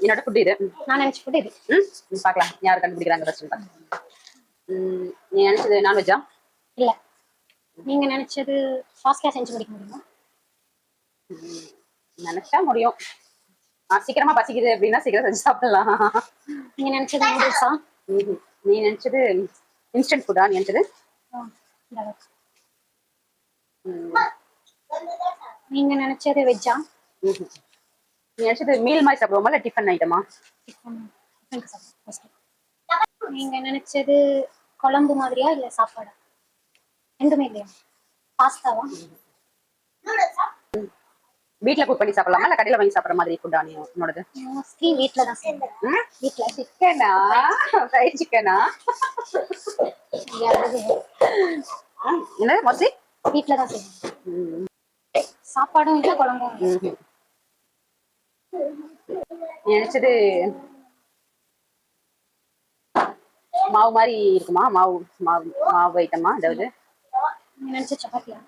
என்னோட ஃபுட் இது. நான் நினைச்ச ஃபுட் இது. பார்க்கலாம் யார் கண்டுபிடிக்கிறாங்க ஃபர்ஸ்ட் பார்க்கலாம். நீ நினைச்சது நான்வெஜ்ஜா? இல்ல. நீங்க நினைச்சது ஃபாஸ்டா செஞ்சு முடிக்க முடியுமா? நினைச்சா முடியும். சீக்கிரமா பசிக்குது அப்படின்னா சீக்கிரம் செஞ்சு சாப்பிடலாம். நீங்க நினைச்சது நூடுல்ஸா? நீ நினைச்சது இன்ஸ்டன்ட் ஃபுட்டா? நீ நினைச்சது நீங்க நினைச்சது வெஜ்ஜா? நீ நினைச்சது மீல் மாதிரி சாப்பிடுவோமா இல்ல டிஃபன் ஐட்டமா? நீங்க நினைச்சது குழம்பு மாதிரியா இல்ல சாப்பாடா? ரெண்டுமே இல்லையா? பாஸ்தாவா? வீட்ல குக் பண்ணி சாப்பிடலாமா இல்ல கடையில வாங்கி சாப்பிடுற மாதிரி ஃபுட்டா நீ உன்னோடது? மோஸ்ட்லி வீட்ல தான் செய்வேன். வீட்ல சிக்கனா? ஃப்ரைட் சிக்கனா? என்ன மோஸ்ட்லி வீட்ல தான் செய்வேன். சாப்பாடும் இல்ல குழம்பும் இல்ல. நினைச்சது மாவு மாதிரி இருக்குமா? மாவு மாவு மாவு ஐட்டமா ஏதாவது? நினைச்ச சப்பாத்தியா?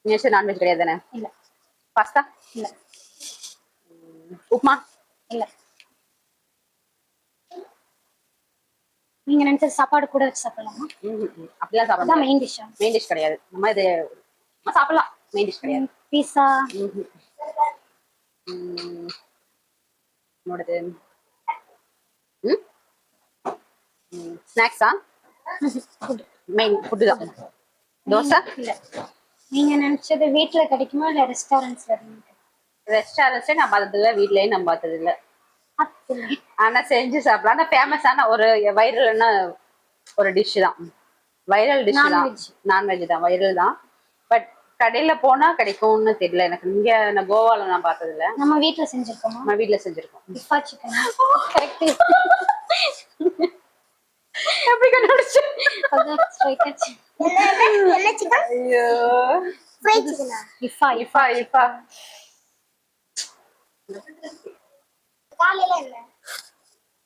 நினைச்சது நான்வெஜ் கிடையாது தானே? இல்ல. பாஸ்தா? இல்ல. உப்மா? இல்ல. நீங்க நினைச்சது சாப்பாடு கூட வச்சு சாப்பிடலாமா? அப்படிலாம் சாப்பிடலாம். மெயின் டிஷ்ஷா? மெயின் டிஷ் கிடையாது. நம்ம இது சாப்பிடலாம். மெயின் டிஷ் கிடையாது. பீஸா? என்னோடது ஸ்நாக்ஸா? மெயின் ஃபுட்டு தான். தோசை? இல்ல. நீங்க நினைச்சது வீட்ல கிடைக்குமா இல்ல ரெஸ்டாரண்ட்ஸ்ல? ரெஸ்டாரண்ட்ஸே நான் பார்த்ததில்ல, வீட்லயே நான் பார்த்ததில்ல. ஆனா செஞ்சு சாப்பிடலாம். ஆனா ஃபேமஸான ஒரு வைரல்னா ஒரு டிஷ் தான். வைரல் டிஷ் தான். நான்வெஜ் தான், வைரல் தான். பட் கடையில போனா கிடைக்கும்னு தெரியல எனக்கு. இங்க நான் கோவால நான் பார்த்தது இல்ல. நம்ம வீட்ல செஞ்சிருக்கோமா? நம்ம வீட்ல செஞ்சிருக்கோம். FIFA chicken. கரெக்ட். எப்படி கண்டுபிடிச்சு? அதான் ஸ்ட்ரைட்டா என்ன சிக்கன்? ஐயோ, ஃப்ரை சிக்கனா? இஃபா. காலையில என்ன?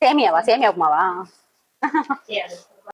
சேமியா உப்புமாவா?